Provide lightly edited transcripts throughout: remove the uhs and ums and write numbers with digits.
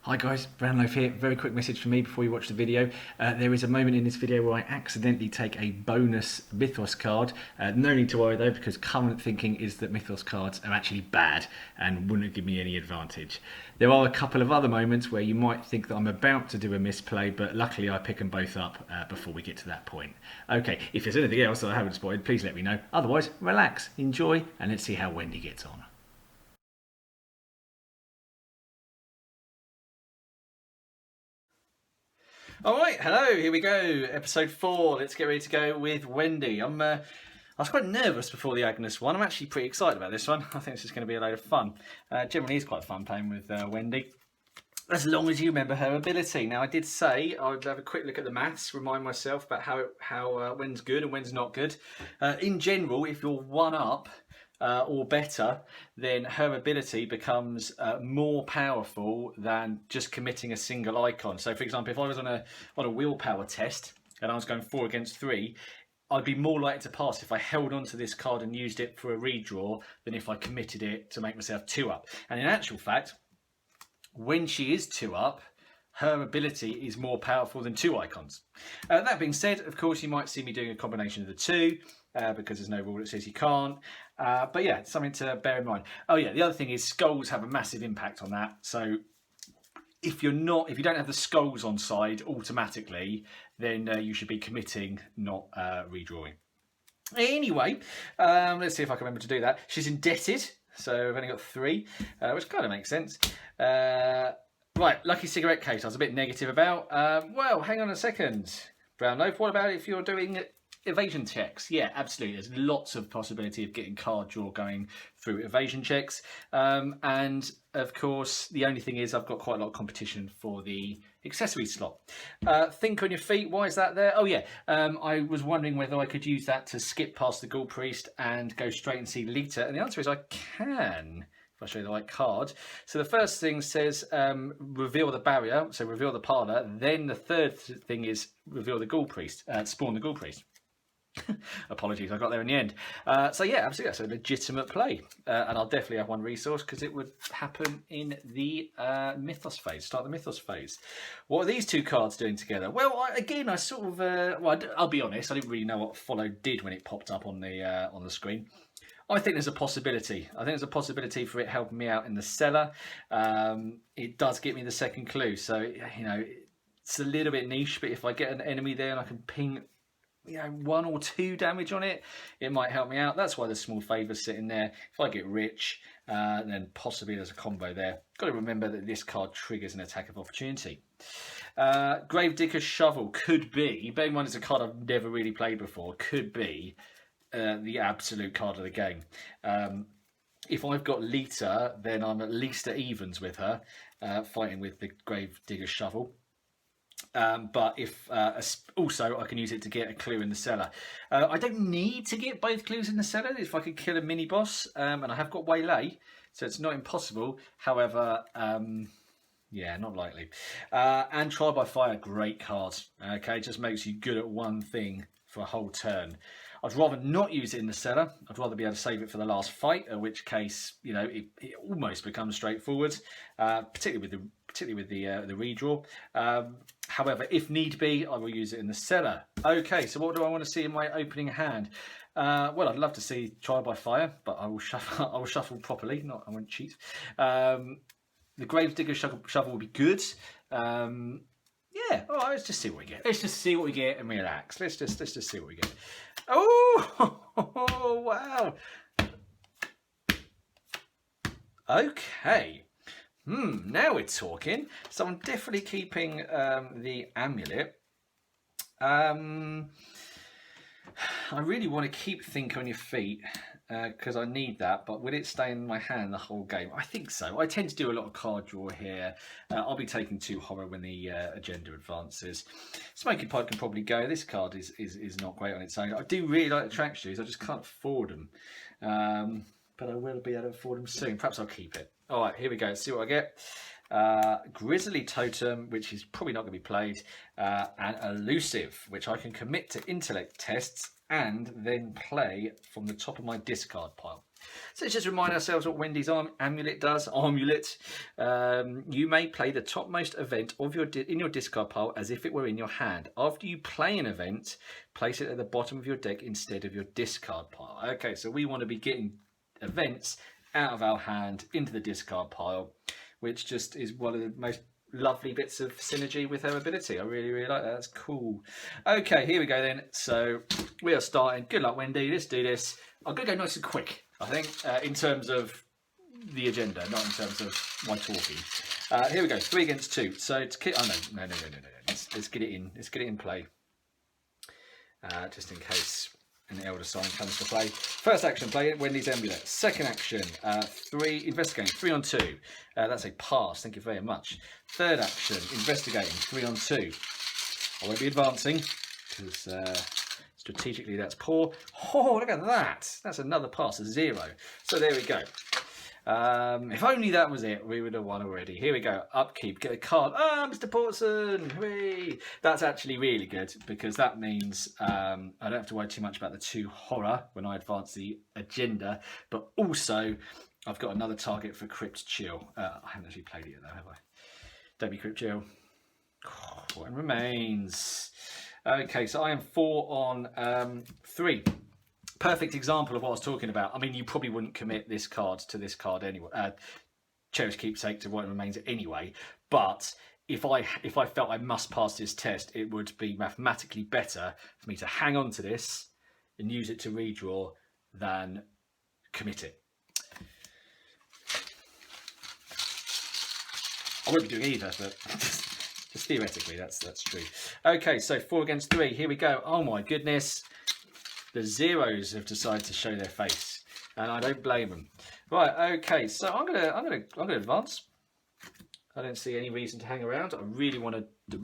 Hi guys, Brownloaf here. Very quick message from me before you watch the video. There is a moment in this video where I accidentally take a bonus mythos card. No need to worry though, because current thinking is that mythos cards are actually bad and wouldn't give me any advantage. There are a couple of other moments where you might think that I'm about to do a misplay, but luckily I pick them both up before we get to that point. Okay, if there's anything else that I haven't spoiled, please let me know. Otherwise, relax, enjoy, and let's see how Wendy gets on. All right, hello, here we go, episode 4. Let's get ready to go with Wendy. I was quite nervous before the Agnes one. I'm actually pretty excited about this one. I think this is going to be a load of fun. Generally, it's quite fun playing with Wendy, as long as you remember her ability. Now, I did say I would have a quick look at the maths, remind myself about how when's good and when's not good. In general, if you're 1 up, or better, then her ability becomes more powerful than just committing a single icon. So, for example, if I was on a willpower test and I was going 4 against 3, I'd be more likely to pass if I held onto this card and used it for a redraw than if I committed it to make myself 2 up. And in actual fact, when she is 2 up, her ability is more powerful than 2 icons. That being said, of course, you might see me doing a combination of the 2 because there's no rule that says you can't. But yeah, it's something to bear in mind. Oh yeah, the other thing is skulls have a massive impact on that. So if you don't have the skulls on side automatically, then you should be committing, not redrawing. Anyway, let's see if I can remember to do that. She's indebted, so I've only got 3, which kind of makes sense. Right, lucky cigarette case I was a bit negative about. Well, hang on a second, Brownloaf. What about if you're doing evasion checks? Yeah, absolutely. There's lots of possibility of getting card draw going through evasion checks. And of course, the only thing is I've got quite a lot of competition for the accessory slot. Think on your feet. Why is that there? Oh yeah, I was wondering whether I could use that to skip past the Ghoul Priest and go straight and see Lita. And the answer is I can. I'll show you the right card. So the first thing says reveal the barrier, so reveal the parlour. Then the third thing is reveal the Ghoul Priest, spawn the Ghoul Priest. Apologies, I got there in the end. So yeah, absolutely, that's a legitimate play. And I'll definitely have one resource because it would happen in the mythos phase, start the mythos phase. What are these 2 cards doing together? Well, I sort of, I'll be honest, I didn't really know what follow did when it popped up on the screen. I think there's a possibility. I think there's a possibility for it helping me out in the cellar. It does get me the second clue. So, you know, it's a little bit niche, but if I get an enemy there and I can ping, 1 or 2 damage on it, it might help me out. That's why the small favour's sitting there. If I get rich, then possibly there's a combo there. Got to remember that this card triggers an attack of opportunity. Gravedigger's Shovel could be, bearing in mind it's a card I've never really played before, could be the absolute card of the game. If I've got Lita, then I'm at least at evens with her, fighting with the Gravedigger's Shovel. But if also I can use it to get a clue in the cellar. I don't need to get both clues in the cellar if I could kill a mini boss, and I have got Waylay, so it's not impossible. However, yeah, not likely. And Trial by Fire, great card. Okay, just makes you good at one thing for a whole turn. I'd rather not use it in the cellar. I'd rather be able to save it for the last fight, in which case, you know, it almost becomes straightforward, particularly with the redraw. However, if need be, I will use it in the cellar. Okay, so what do I want to see in my opening hand? Well, I'd love to see Trial by Fire, but I will shuffle properly. I won't cheat. The Gravedigger Shovel will be good. Yeah, all right, let's just see what we get. Let's just see what we get and relax. Let's just see what we get. Oh, wow. Okay. Now we're talking. So I'm definitely keeping the amulet. I really want to keep Think on Your Feet because I need that, but will it stay in my hand the whole game? I think so. I tend to do a lot of card draw here. I'll be taking 2 horror when the agenda advances. Smoky Pipe can probably go. This card is not great on its own. I do really like the track shoes. I just can't afford them. But I will be able to afford them soon. Perhaps I'll keep it. All right, here we go. Let's see what I get. Grizzly Totem, which is probably not going to be played, and Elusive, which I can commit to intellect tests and then play from the top of my discard pile. So let's just remind ourselves what Wendy's amulet does. Amulet. You may play the topmost event of in your discard pile as if it were in your hand. After you play an event, place it at the bottom of your deck instead of your discard pile. Okay, so we want to be getting events out of our hand into the discard pile, which just is one of the most lovely bits of synergy with her ability. I really, really like that. That's cool. Okay, here we go then. So we are starting. Good luck, Wendy. Let's do this. I'm going to go nice and quick, I think, in terms of the agenda, not in terms of my talking. Here we go. 3 against 2. So to keep... Oh, no. Let's get it in. Let's get it in play. Just in case an elder sign comes to play. First action, play Wendy's amulet. Second action, 3, investigating, 3 on 2. That's a pass, thank you very much. Third action, investigating, 3 on 2. I won't be advancing, because strategically that's poor. Oh, look at that. That's another pass, a 0. So there we go. If only that was it, we would have won already. Here we go. Upkeep. Get a card. Ah, Mr. Portson. Whee! That's actually really good because that means I don't have to worry too much about the 2 horror when I advance the agenda. But also, I've got another target for Crypt Chill. I haven't actually played it yet, though, have I? Don't be Crypt Chill. What remains? Okay, so I am 4 on 3. Perfect example of what I was talking about. I mean, you probably wouldn't commit this card to this card anyway. Cherish Keepsake to what remains anyway. But if I felt I must pass this test, it would be mathematically better for me to hang on to this and use it to redraw than commit it. I won't be doing either, but just theoretically, that's true. Okay, so 4 against 3. Here we go. Oh my goodness. The zeros have decided to show their face, and I don't blame them. Right, okay, so I'm gonna advance. I don't see any reason to hang around. I really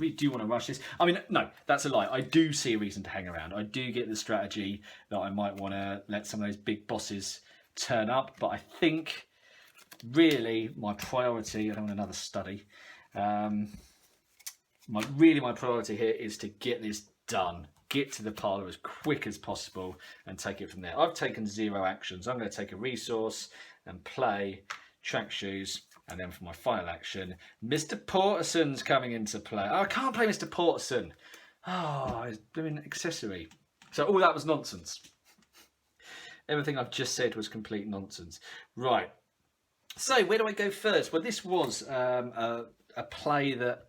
do want to rush this. I mean, no, that's a lie. I do see a reason to hang around. I do get the strategy that I might want to let some of those big bosses turn up, but I think really my priority. I don't want another study. My priority here is to get this done. Get to the parlour as quick as possible and take it from there. I've taken 0 actions. I'm going to take a resource and play Track Shoes. And then for my final action, Mr. Porterson's coming into play. Oh, I can't play Mr. Porterson. Oh, he's doing accessory. So all that was nonsense. Everything I've just said was complete nonsense. Right. So where do I go first? Well, this was a play that,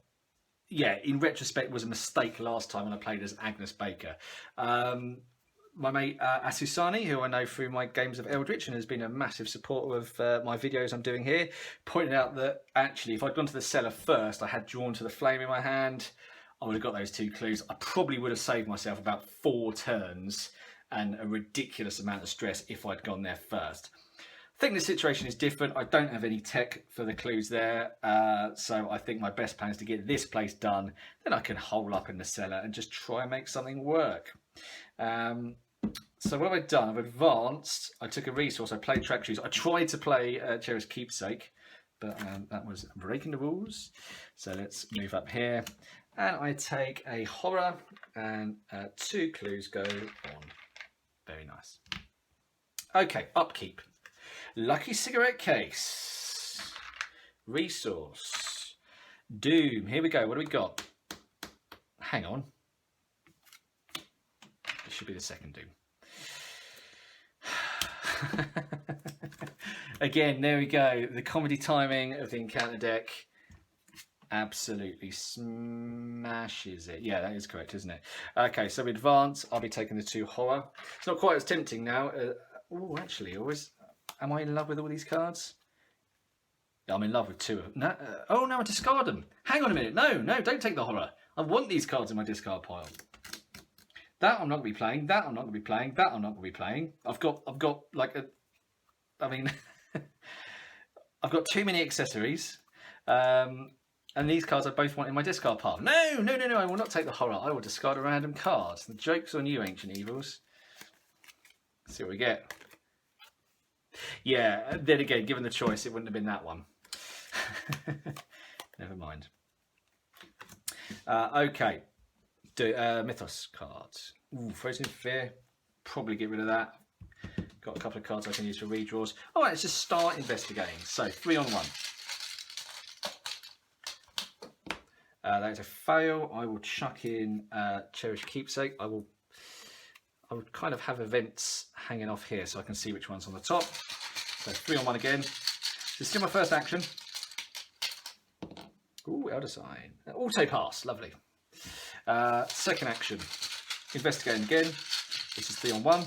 yeah, in retrospect, was a mistake last time when I played as Agnes Baker. My mate Asusani, who I know through my games of Eldritch and has been a massive supporter of my videos I'm doing here, pointed out that actually if I'd gone to the cellar first, I had Drawn to the Flame in my hand, I would have got those 2 clues. I probably would have saved myself about 4 turns and a ridiculous amount of stress if I'd gone there first. I think the situation is different. I don't have any tech for the clues there, so I think my best plan is to get this place done. Then I can hole up in the cellar and just try and make something work. So what have I done? I've advanced. I took a resource. I played Track Shoes. I tried to play Cherish Keepsake, but that was breaking the rules. So let's move up here. And I take a horror and 2 clues go on. Very nice. Okay, upkeep. Lucky cigarette case. Resource. Doom. Here we go. What do we got? Hang on. This should be the second Doom. Again, there we go. The comedy timing of the encounter deck absolutely smashes it. Yeah, that is correct, isn't it? Okay, so we advance. I'll be taking the 2 horror. It's not quite as tempting now. Oh, actually, am I in love with all these cards? I'm in love with 2 of them. No, oh, no, I discard them. Hang on a minute. No, don't take the horror. I want these cards in my discard pile. That I'm not going to be playing. That I'm not going to be playing. That I'm not going to be playing. I've got like I mean, I've got too many accessories. And these cards I both want in my discard pile. No, I will not take the horror. I will discard a random card. The joke's on you, Ancient Evils. Let's see what we get. Yeah, then again, given the choice, it wouldn't have been that one. Never mind. Okay. Mythos cards. Ooh, Frozen Fear. Probably get rid of that. Got a couple of cards I can use for redraws. All right, let's just start investigating. So 3 on 1. That is a fail. I will chuck in Cherished Keepsake. I would kind of have events hanging off here so I can see which one's on the top. So 3 on 1 again. This is still my first action. Ooh, Elder Sign. Auto pass, lovely. Second action, investigating again. This is 3 on 1.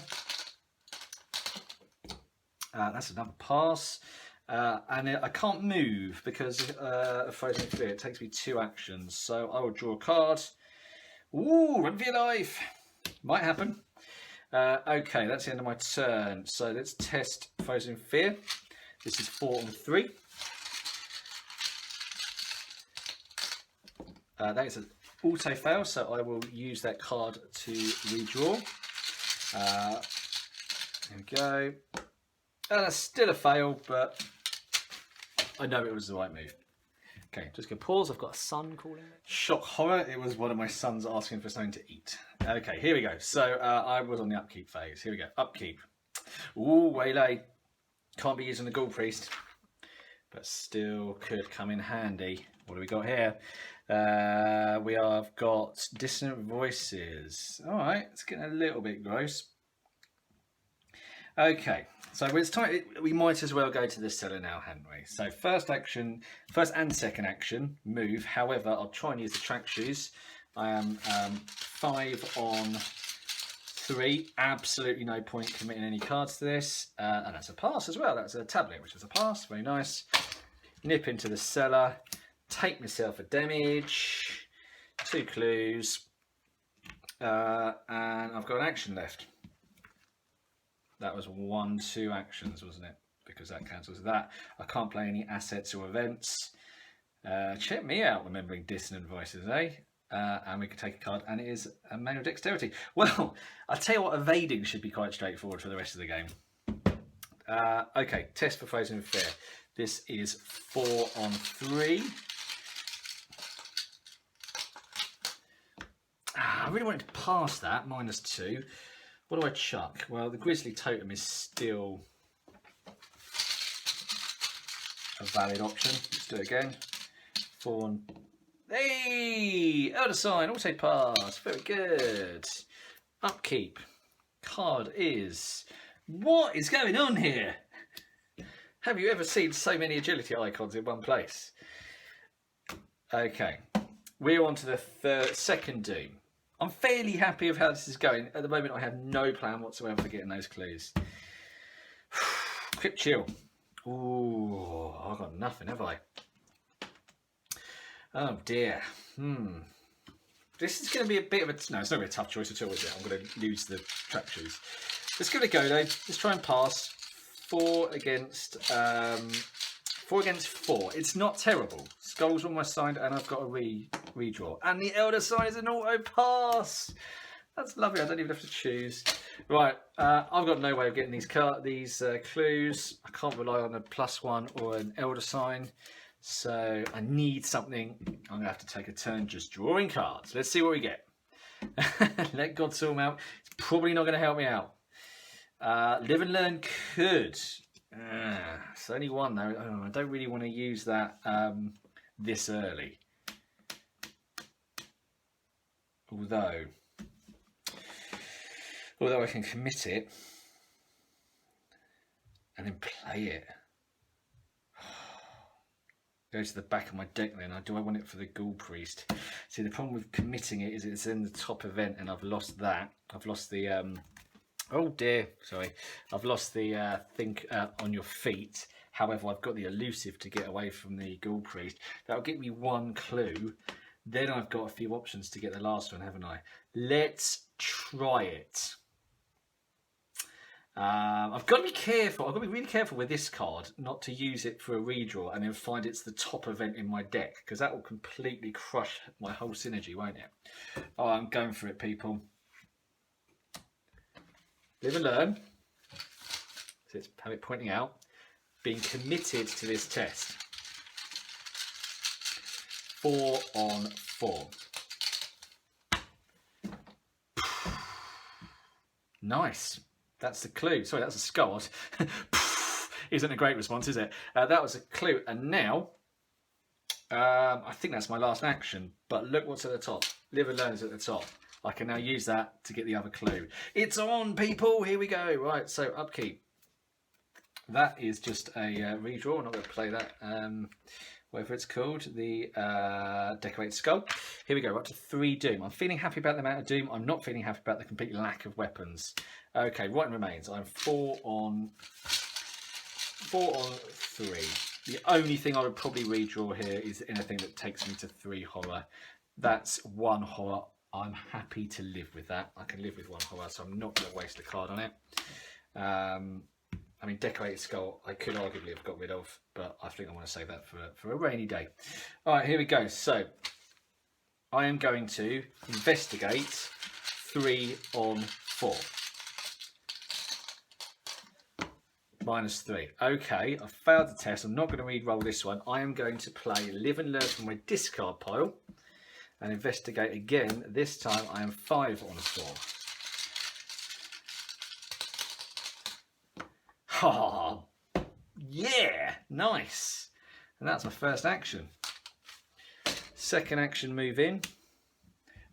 That's another pass. And I can't move because of Frozen Fear. It takes me 2 actions. So I will draw a card. Ooh, run for your life. Might happen. Okay, that's the end of my turn. So let's test Frozen Fear. This is 4 on 3. That is an auto fail, so I will use that card to redraw. There we go. That's still a fail, but I know it was the right move. Okay, just gonna pause. I've got a son calling. Shock horror. It was one of my sons asking for something to eat. Okay, here we go. So I was on the upkeep phase. Here we go. Upkeep. Ooh, waylay. Can't be using the Ghoul Priest, but still could come in handy. What do we got here? We have got Dissonant Voices. All right, it's getting a little bit gross. Okay, so it's time. We might as well go to the cellar now, hadn't we? So first and second action, move. However, I'll try and use the track shoes. I am 5 on 3. Absolutely no point committing any cards to this. And that's a pass as well. That's a tablet, which is a pass. Very nice. Nip into the cellar. Take myself a damage. 2 clues. And I've got an action left. That was 2 actions, wasn't it? Because that cancels that. I can't play any assets or events. Check me out, remembering Dissonant Voices, eh? And we can take a card, and it is a manual dexterity. Well, I'll tell you what, evading should be quite straightforward for the rest of the game. Okay, test for Frozen Fear. This is 4 on 3. I really wanted to pass that, -2. What do I chuck? Well, the Grizzly Totem is still a valid option. Let's do it again. 4 on... Hey! Elder Sign, auto pass. Very good. Upkeep. Card is... What is going on here? Have you ever seen so many agility icons in one place? Okay. We're on to the second Doom. I'm fairly happy with how this is going. At the moment, I have no plan whatsoever for getting those clues. Quick chill. Ooh, I've got nothing, have I? Oh dear. This is going to be a bit of a... No, it's not going to be a tough choice at all, is it? I'm going to lose the track shoes. Let's give it a go, though. Let's try and pass. 4 against 4. It's not terrible. Skull's on my side, and I've got a redraw. And the Elder Sign is an auto pass. That's lovely. I don't even have to choose. Right, I've got no way of getting these clues. I can't rely on a +1 or an Elder Sign. So I need something. I'm going to have to take a turn just drawing cards. Let's see what we get. Let God sort them out. It's probably not going to help me out. Live and Learn could. It's only 1 though. Oh, I don't really want to use that this early. Although I can commit it and then play it. Go to the back of my deck then. Do I want it for the Ghoul Priest? See, the problem with committing it is it's in the top event and I've lost that. I've lost the... Oh dear, sorry. I've lost the think on your feet. However, I've got the elusive to get away from the Ghoul Priest. That'll give me 1 clue. Then I've got a few options to get the last one, haven't I? Let's try it. I've got to be careful. I've got to be really careful with this card not to use it for a redraw and then find it's the top event in my deck, because that will completely crush my whole synergy, won't it? Oh, I'm going for it, people. Live and Learn. So let's have it pointing out. Being committed to this test. 4 on 4. Nice. That's the clue. Sorry, that's a skull. Isn't a great response, is it? That was a clue. And now, I think that's my last action. But look what's at the top. Live and learn is at the top. I can now use that to get the other clue. It's on, people. Here we go. Right, so upkeep. That is just a redraw. I'm not going to play that. Whatever it's called, the Decorated Skull. Here we go, we're up to 3 Doom. I'm feeling happy about the amount of Doom. I'm not feeling happy about the complete lack of weapons. Okay, Rotten Remains. I'm 4 on 3. The only thing I would probably redraw here is anything that takes me to 3 horror. That's 1 horror. I'm happy to live with that. I can live with 1 horror, so I'm not going to waste a card on it. I mean, Decorated Skull, I could arguably have got rid of, but I think I want to save that for a rainy day. All right, here we go. So, I am going to investigate 3 on 4. -3. Okay, I failed the test. I'm not going to re-roll this one. I am going to play Live and Learn from my discard pile and investigate again. This time I am 5 on 4. Oh, yeah, nice. And that's my first action. Second action, move in.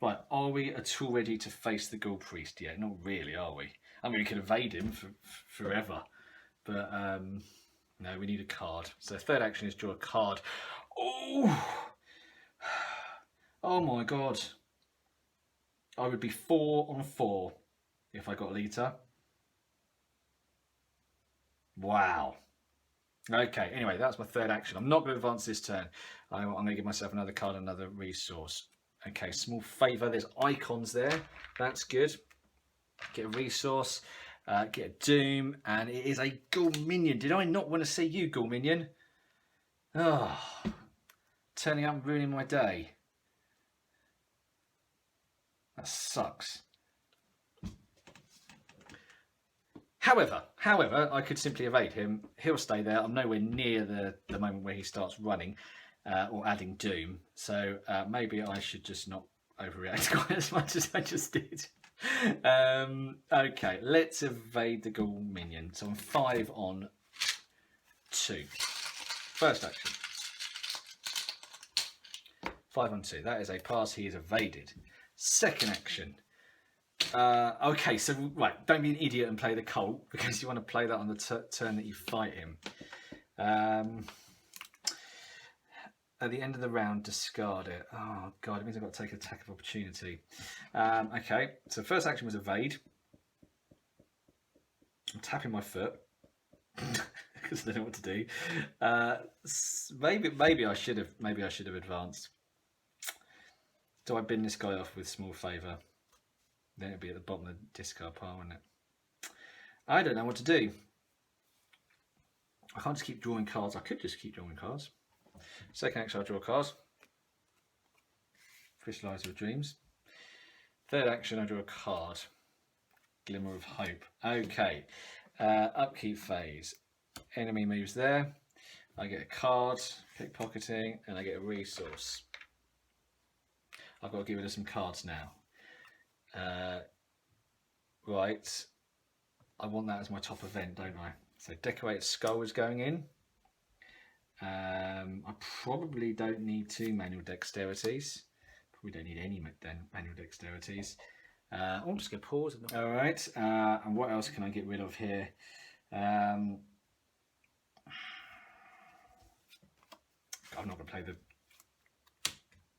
Right, are we at all ready to face the Ghoul Priest yet? Not really, are we? I mean, we can evade him forever. But, no, we need a card. So third action is draw a card. Oh! Oh my God. I would be 4 on 4 if I got Lita. Wow. Okay, anyway, that's my third action. I'm not going to advance this turn. I'm going to give myself another card, another resource. Okay, small favour. There's icons there. That's good. Get a resource. Get a Doom. And it is a Ghoul Minion. Did I not want to see you, Ghoul Minion? Oh, turning up and ruining my day. That sucks. However, I could simply evade him. He'll stay there. I'm nowhere near the moment where he starts running or adding Doom. So maybe I should just not overreact quite as much as I just did. Okay, let's evade the Ghoul Minion. So I'm 5 on 2. First action. 5 on 2. That is a pass. He is evaded. Second action. Okay, so right, don't be an idiot and play the Cult, because you want to play that on the turn that you fight him. At the end of the round, discard it. Oh God, it means I've got to take attack of opportunity. Okay, so first action was evade. I'm tapping my foot because I don't know what to do. Maybe I should have advanced. Do I bin this guy off with small favour? Then it'd be at the bottom of the discard pile, wouldn't it? I don't know what to do. I can't just keep drawing cards. I could just keep drawing cards. Second action, I'll draw cards. Crystallizer of Dreams. Third action, I draw a card. Glimmer of Hope. Okay. Upkeep phase. Enemy moves there. I get a card, pickpocketing, and I get a resource. I've got to get rid of some cards now. Right, I want that as my top event, don't I? So Decorated Skull is going in. I probably don't need 2 manual dexterities. Probably don't need any manual dexterities. I'm just going to pause. All right, and what else can I get rid of here? I'm not going to play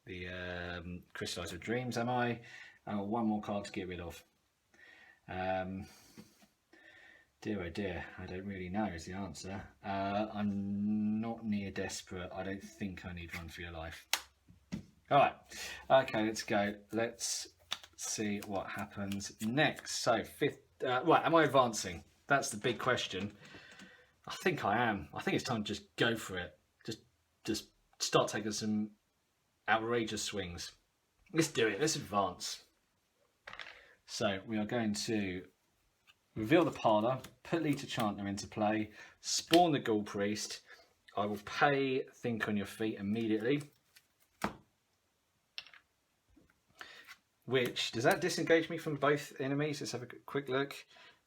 the Crystallizer of Dreams, am I? One more card to get rid of. Dear oh dear, I don't really know is the answer. I'm not near desperate. I don't think I need One for Your Life. Alright, okay, let's go. Let's see what happens next. So, fifth, right, am I advancing? That's the big question. I think I am. I think it's time to just go for it. Just start taking some outrageous swings. Let's do it. Let's advance. So we are going to reveal the parlour, put Lita Chantner into play, spawn the Ghoul Priest. I will pay Think on Your Feet immediately. Which, does that disengage me from both enemies? Let's have a quick look.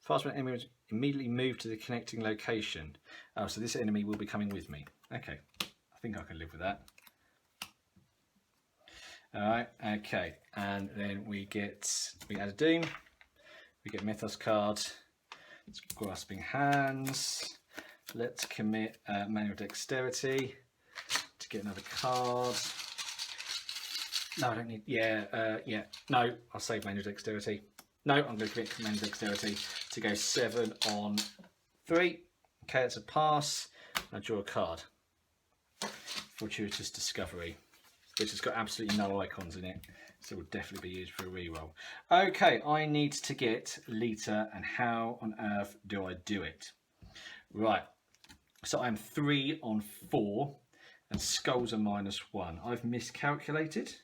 Fast when enemy immediately move to the connecting location. Oh, so this enemy will be coming with me. Okay, I think I can live with that. Alright, okay, and then we add a Doom, we get Mythos card, it's Grasping Hands, let's commit Manual Dexterity to get another card. No, I don't need, no, I'll save Manual Dexterity. No, I'm going to commit Manual Dexterity to go 7 on 3. Okay, it's a pass, I draw a card. Fortuitous Discovery, which has got absolutely no icons in it, so will definitely be used for a reroll. Okay, I need to get Lita, and how on earth do I do it? Right, so I'm 3 on 4, and skulls are -1. I've miscalculated,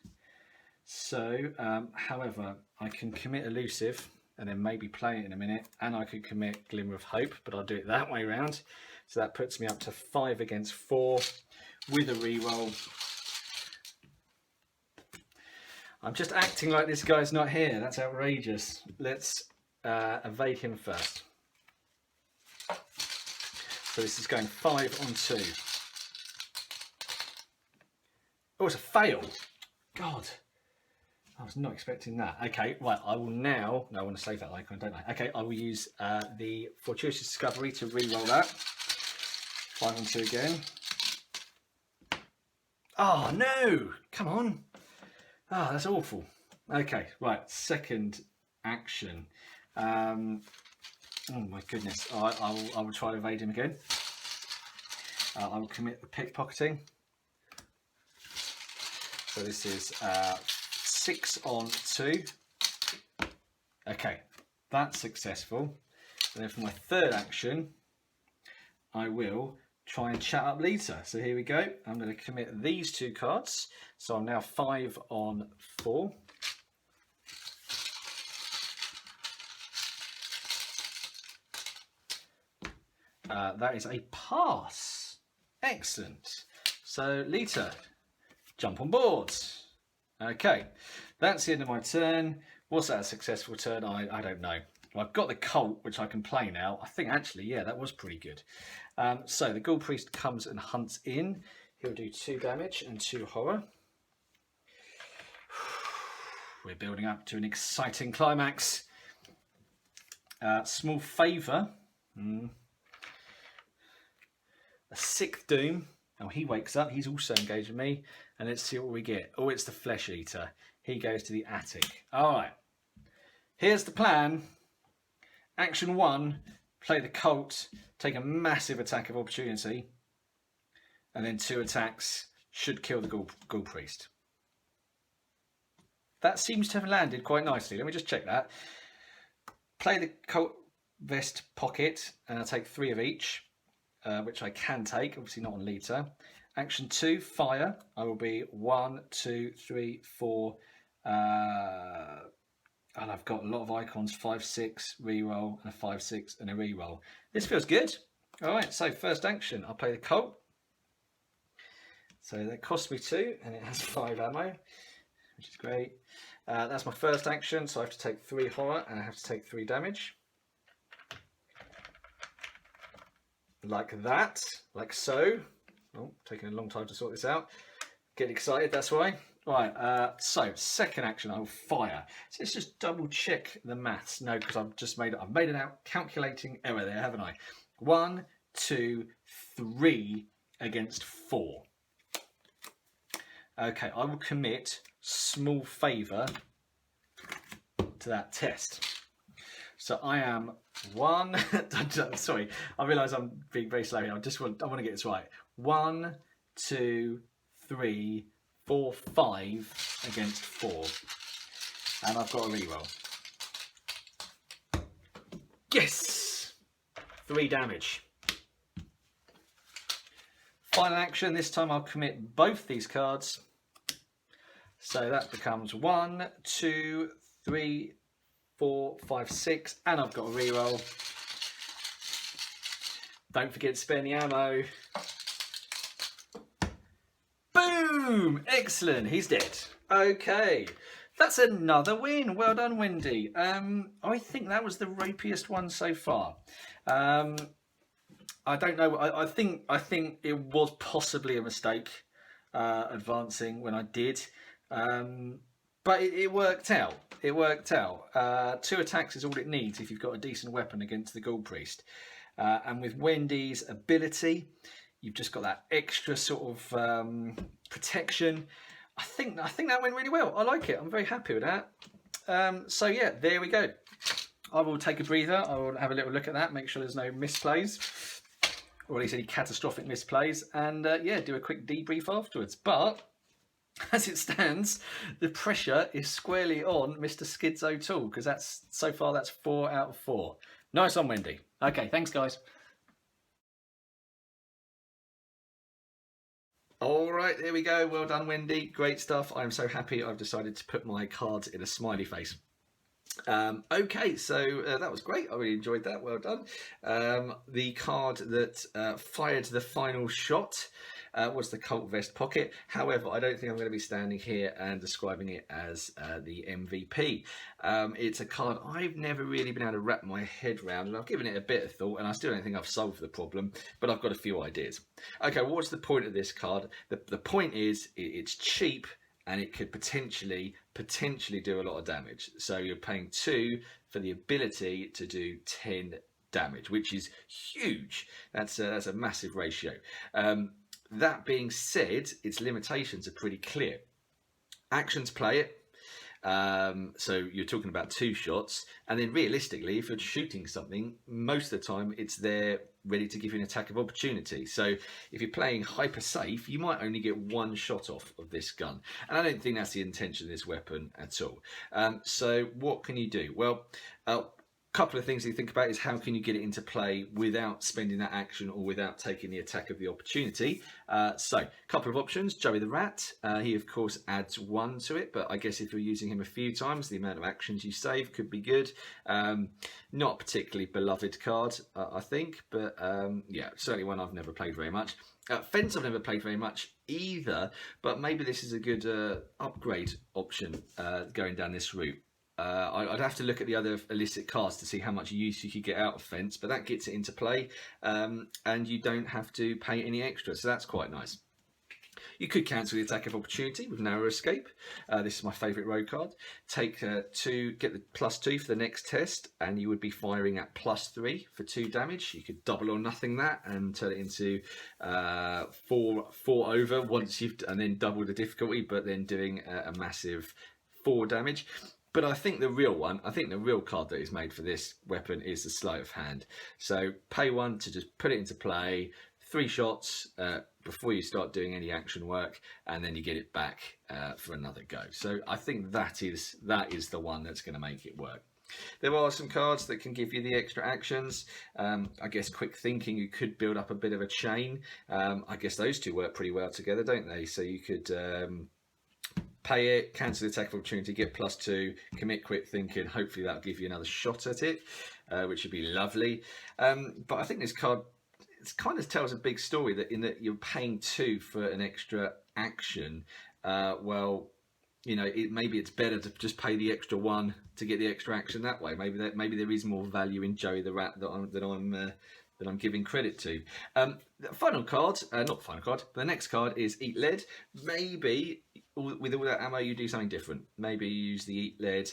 so however, I can commit Elusive, and then maybe play it in a minute, and I could commit Glimmer of Hope, but I'll do it that way around. So that puts me up to 5 against 4 with a reroll. I'm just acting like this guy's not here. That's outrageous. Let's evade him first. So this is going 5 on 2. Oh, it's a fail. God, I was not expecting that. Okay, right, I will now... No, I want to save that icon, don't I? Okay, I will use the Fortuitous Discovery to re-roll that. 5 on 2 again. Oh, no! Come on. Ah, that's awful. Okay, right, second action. Oh my goodness, I will try to evade him again. I will commit the pickpocketing. So this is 6 on 2. Okay, that's successful. And then for my third action, I will try and chat up Lita. So here we go. I'm going to commit these 2 cards. So I'm now 5 on 4. That is a pass. Excellent. So Lita, jump on board. Okay, that's the end of my turn. Was that a successful turn? I don't know. I've got the Cult, which I can play now. I think actually, yeah, that was pretty good. So the Ghoul Priest comes and hunts in. He'll do 2 damage and 2 horror. We're building up to an exciting climax. Small favour. A 6th Doom. Oh, he wakes up. He's also engaged with me. And let's see what we get. Oh, it's the Flesh Eater. He goes to the attic. All right. Here's the plan. Action 1, play the Cult, take a massive attack of opportunity, and then 2 attacks should kill the Ghoul Priest. That seems to have landed quite nicely. Let me just check that. Play the Cult Vest Pocket, and I'll take 3 of each, which I can take, obviously not on Lita. Action 2, Fire. I will be 1, 2, 3, 4, and I've got a lot of icons, 5, 6, reroll, and a 5, 6, and a reroll. This feels good. All right, so first action, I'll play the Cult. So that cost me 2, and it has 5 ammo, which is great. That's my first action, so I have to take 3 horror, and I have to take 3 damage. Like that, like so. Oh, taking a long time to sort this out. Getting excited, that's why. Right, so second action, I will fire. So let's just double check the maths. No, because I've made an calculating error there, haven't I? 1, 2, 3 against 4. Okay, I will commit small favour to that test. So I am 1. Sorry, I realise I'm being very slow here. I want to get this right. 1, 2, 3, 4, 5 against 4, and I've got a reroll. Yes, 3 damage. Final action. This time I'll commit both these cards. So that becomes 1, 2, 3, 4, 5, 6, and I've got a reroll. Don't forget to spare the ammo. Boom! Excellent, he's dead. Okay, That's another win. Well done, Wendy. I think that was the rapiest one so far. I don't know. I think it was possibly a mistake advancing when I did, but it worked out. It worked out. 2 attacks is all it needs if you've got a decent weapon against the Ghoul Priest. And with Wendy's ability, you've just got that extra sort of protection. I think that went really well. I like it. I'm very happy with that. So yeah, there we go. I will take a breather. I will have a little look at that, make sure there's no misplays, or at least any catastrophic misplays, and yeah, do a quick debrief afterwards. But as it stands, the pressure is squarely on Mr. Skid's O'Toole, because that's so far that's 4 out of 4. Nice on, Wendy. Okay, thanks, guys. All right, there we go. Well done, Wendy. Great stuff. I'm so happy I've decided to put my cards in a smiley face. Okay, so that was great. I really enjoyed that. Well done. The card that fired the final shot was the Cult Vest Pocket. However, I don't think I'm going to be standing here and describing it as the MVP. It's a card I've never really been able to wrap my head around, and I've given it a bit of thought, and I still don't think I've solved the problem, but I've got a few ideas. Okay, what's the point of this card? The point is it's cheap, and it could potentially do a lot of damage. So you're paying 2 for the ability to do 10 damage, which is huge. That's a massive ratio. That being said, its limitations are pretty clear. Actions play it. So you're talking about 2 shots, and then realistically, if you're shooting something, most of the time it's there ready to give you an attack of opportunity. So if you're playing hyper safe, you might only get 1 shot off of this gun, and I don't think that's the intention of this weapon at all. So what can you do? Well, couple of things you think about is how can you get it into play without spending that action or without taking the attack of the opportunity. So a couple of options. Joey the Rat, he of course adds 1 to it, but I guess if you're using him a few times, the amount of actions you save could be good. Not a particularly beloved card, I think, but yeah, certainly one I've never played very much. Fence I've never played very much either, but maybe this is a good upgrade option going down this route. I'd have to look at the other illicit cards to see how much use you could get out of Fence, but that gets it into play, and you don't have to pay any extra, so that's quite nice. You could cancel the attack of opportunity with Narrow Escape. This is my favourite rogue card. Take 2, get the +2 for the next test, and you would be firing at +3 for 2 damage. You could double or nothing that and turn it into 4 over once you've, and then double the difficulty, but then doing a massive 4 damage. But I think the real one, I think the real card that is made for this weapon is the Sleight of Hand. So pay 1 to just put it into play, 3 shots before you start doing any action work, and then you get it back for another go. So I think that is the one that's going to make it work. There are some cards that can give you the extra actions. I guess Quick Thinking, you could build up a bit of a chain. I guess those two work pretty well together, don't they? So you could pay it, cancel the attack of opportunity, get +2, commit Quick Thinking. Hopefully that'll give you another shot at it, which would be lovely. But I think this card, it kind of tells a big story that in that you're paying 2 for an extra action. Well, you know, maybe it's better to just pay the extra 1 to get the extra action that way. Maybe there is more value in Joey the Rat that I'm giving credit to. The final card, not the final card, the next card is Eat Lead. Maybe with all that ammo you do something different. Maybe you use the Eat Lead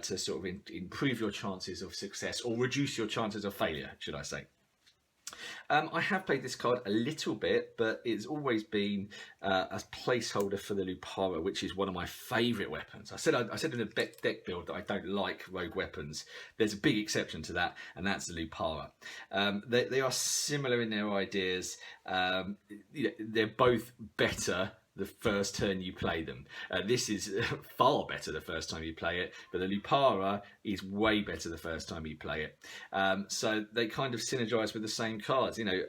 to sort of improve your chances of success, or reduce your chances of failure, should I say. I have played this card a little bit, but it's always been a placeholder for the Lupara, which is one of my favourite weapons. I said in a deck build that I don't like rogue weapons. There's a big exception to that, and that's the Lupara. They are similar in their ideas. They're both better the first turn you play them. This is far better the first time you play it, but the Lupara is way better the first time you play it. So they kind of synergize with the same cards. You know,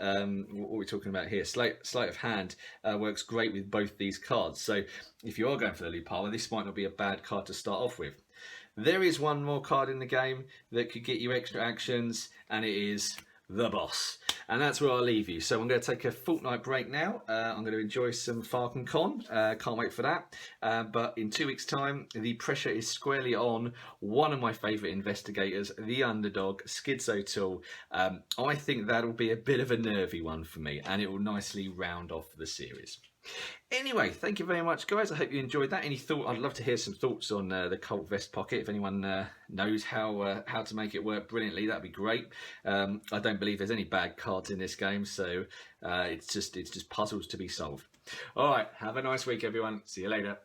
what we're talking about here, Sleight of Hand works great with both these cards. So if you are going for the Lupara, this might not be a bad card to start off with. There is one more card in the game that could get you extra actions, and it is the boss. And that's where I'll leave you. So I'm going to take a fortnight break now. I'm going to enjoy some Farcon Con. Can't wait for that. But in 2 weeks' time, the pressure is squarely on one of my favourite investigators, the underdog, Schizo Tool. I think that'll be a bit of a nervy one for me, and it will nicely round off the series. Anyway, thank you very much, guys. I hope you enjoyed that. I'd love to hear some thoughts on the Cult Vest Pocket. If anyone knows how to make it work brilliantly, that'd be great. I don't believe there's any bad cards in this game, so it's just puzzles to be solved. All right, have a nice week, everyone. See you later.